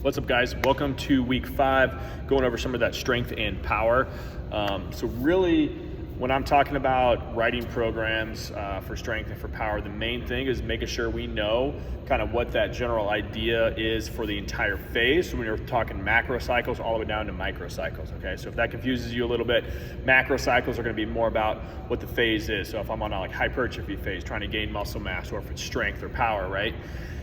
What's up, guys? Welcome to week 5, going over some of that strength and power. So really, when I'm talking about writing programs for strength and for power, the main thing is making sure we know kind of what that general idea is for the entire phase. So when you're talking macro cycles all the way down to micro cycles, okay? So if that confuses you a little bit, macro cycles are gonna be more about what the phase is. So if I'm on a hypertrophy phase, trying to gain muscle mass, or if it's strength or power, right?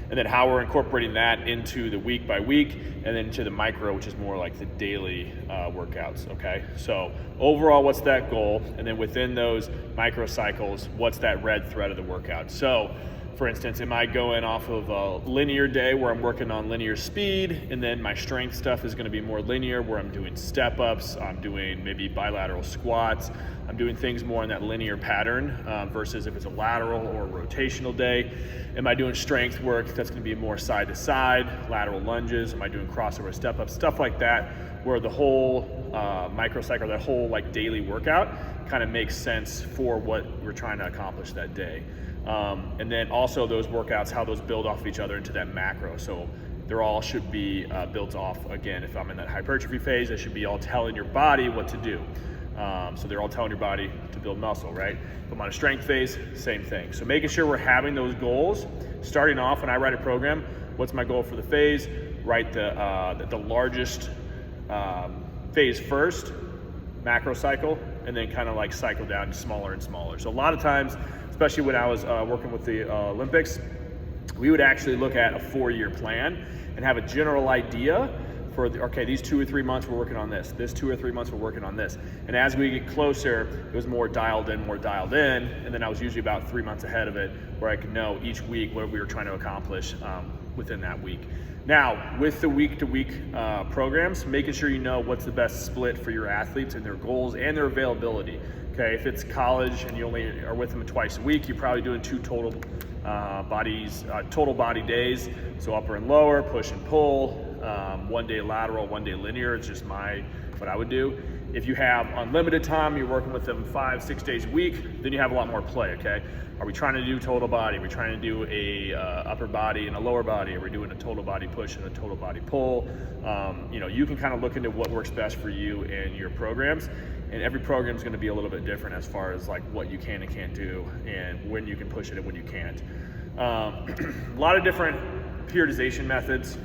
And then how we're incorporating that into the week by week, and then to the micro, which is more like the daily workouts, okay? So overall, what's that goal? And then within those micro cycles, what's that red thread of the workout? So for instance, am I going off of a linear day where I'm working on linear speed, and then my strength stuff is gonna be more linear where I'm doing step ups, I'm doing maybe bilateral squats, I'm doing things more in that linear pattern versus if it's a lateral or a rotational day. Am I doing strength work that's gonna be more side to side, lateral lunges? Am I doing crossover step ups, stuff like that, where the whole microcycle, that whole like daily workout kind of makes sense for what we're trying to accomplish that day. And then also those workouts, how those build off of each other into that macro. So they're all should be built off, again, if I'm in that hypertrophy phase, they should be all telling your body what to do. So they're all telling your body to build muscle, right? If I'm on a strength phase, same thing. So making sure we're having those goals, starting off when I write a program, what's my goal for the phase? Write the largest phase first, macro cycle, and then kind of like cycle down to smaller and smaller. So a lot of times, especially when I was working with the Olympics, we would actually look at a 4-year plan and have a general idea for, okay, these 2 or 3 months we're working on this 2 or 3 months we're working on this. And as we get closer, it was more dialed in, and then I was usually about 3 months ahead of it where I could know each week what we were trying to accomplish within that week. Now, with the week-to-week programs, making sure you know what's the best split for your athletes and their goals and their availability. Okay, if it's college and you only are with them twice a week, you're probably doing 2 total body days. So upper and lower, push and pull, 1 day lateral, 1 day linear. It's just what I would do. If you have unlimited time, you're working with them 5-6 days a week, then you have a lot more play, okay? Are we trying to do total body? Are we trying to do a upper body and a lower body? Are we doing a total body push and a total body pull? You can kind of look into what works best for you and your programs. And every program is going to be a little bit different as far as like what you can and can't do and when you can push it and when you can't. A lot of different periodization methods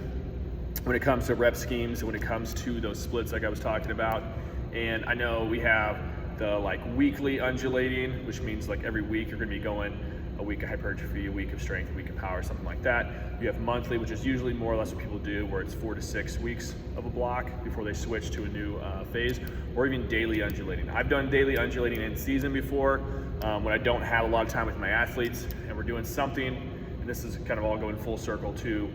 when it comes to rep schemes, when it comes to those splits like I was talking about. And I know we have the like weekly undulating, which means like every week you're going to be going a week of hypertrophy, a week of strength, a week of power, something like that. You have monthly, which is usually more or less what people do, where it's 4 to 6 weeks of a block before they switch to a new phase, or even daily undulating. I've done daily undulating in season before when I don't have a lot of time with my athletes and we're doing something, and this is kind of all going full circle to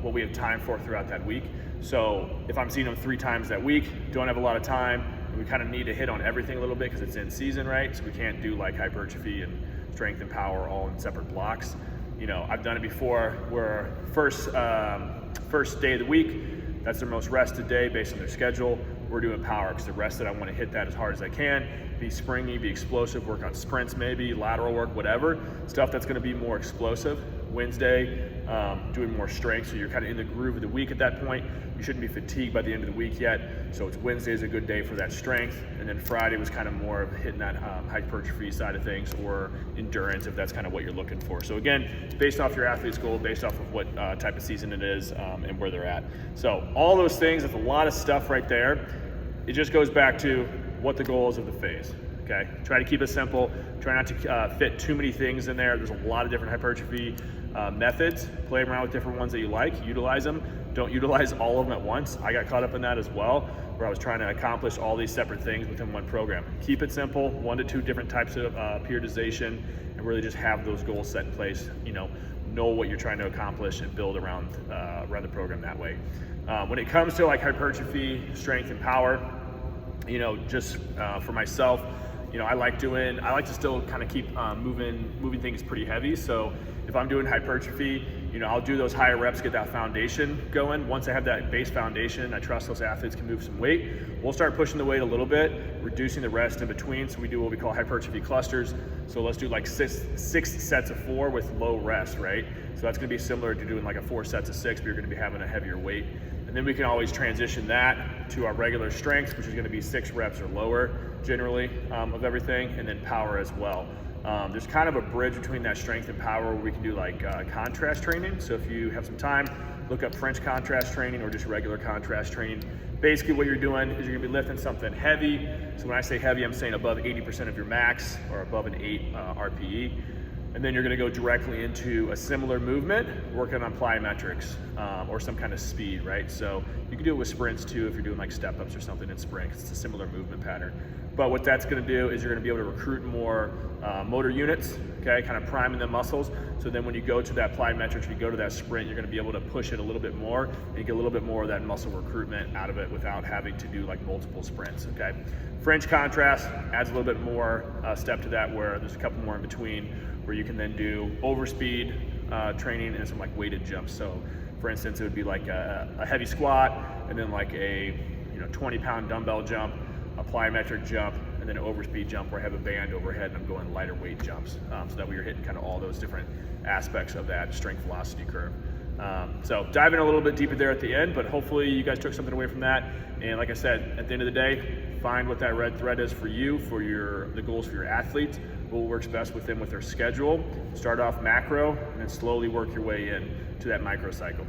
what we have time for throughout that week. So if I'm seeing them 3 times that week, don't have a lot of time, and we kind of need to hit on everything a little bit because it's in season, right? So we can't do like hypertrophy and strength and power all in separate blocks. I've done it before where first day of the week, that's their most rested day based on their schedule. We're doing power because they're rested. I want to hit that as hard as I can, be springy, be explosive, work on sprints maybe, lateral work, whatever. Stuff that's going to be more explosive. Wednesday, doing more strength, so you're kind of in the groove of the week at that point. You shouldn't be fatigued by the end of the week yet, so it's Wednesday is a good day for that strength, and then Friday was kind of more of hitting that hypertrophy side of things, or endurance if that's kind of what you're looking for. So again, it's based off your athlete's goal, based off of what type of season it is and where they're at. So all those things, that's a lot of stuff right there. It just goes back to what the goal is of the phase. Okay, try to keep it simple. Try not to fit too many things in there. There's a lot of different hypertrophy methods. Play around with different ones that you like. Utilize them. Don't utilize all of them at once. I got caught up in that as well, where I was trying to accomplish all these separate things within one program. Keep it simple. 1 to 2 different types of periodization, and really just have those goals set in place. Know what you're trying to accomplish and build around the program that way. When it comes to like hypertrophy, strength, and power, just for myself, I like to still kind of keep moving things pretty heavy. So if I'm doing hypertrophy, I'll do those higher reps, get that foundation going. Once I have that base foundation, I trust those athletes can move some weight. We'll start pushing the weight a little bit, reducing the rest in between. So we do what we call hypertrophy clusters. So let's do like six sets of 4 with low rest, right? So that's gonna be similar to doing like a 4 sets of 6, but you're gonna be having a heavier weight. And then we can always transition that to our regular strength, which is gonna be 6 reps or lower generally of everything, and then power as well. There's kind of a bridge between that strength and power where we can do like contrast training. So if you have some time, look up French contrast training or just regular contrast training. Basically what you're doing is you're gonna be lifting something heavy. So when I say heavy, I'm saying above 80% of your max or above an 8 RPE. And then you're gonna go directly into a similar movement, working on plyometrics or some kind of speed, right? So you can do it with sprints too if you're doing like step ups or something in sprint, 'cause it's a similar movement pattern. But what that's gonna do is you're gonna be able to recruit more motor units, okay, kind of priming the muscles. So then when you go to that plyometrics, you go to that sprint, you're gonna be able to push it a little bit more and you get a little bit more of that muscle recruitment out of it without having to do like multiple sprints, okay? French contrast adds a little bit more step to that where there's a couple more in between where you can then do overspeed training and some like weighted jumps. So for instance, it would be like a heavy squat and then like a 20-pound dumbbell jump, a plyometric jump, and then an overspeed jump where I have a band overhead and I'm going lighter weight jumps. So that way you're hitting kind of all those different aspects of that strength velocity curve. So diving a little bit deeper there at the end, but hopefully you guys took something away from that. And like I said, at the end of the day, find what that red thread is for you, for the goals for your athletes, what works best with them with their schedule. Start off macro and then slowly work your way in to that micro cycle.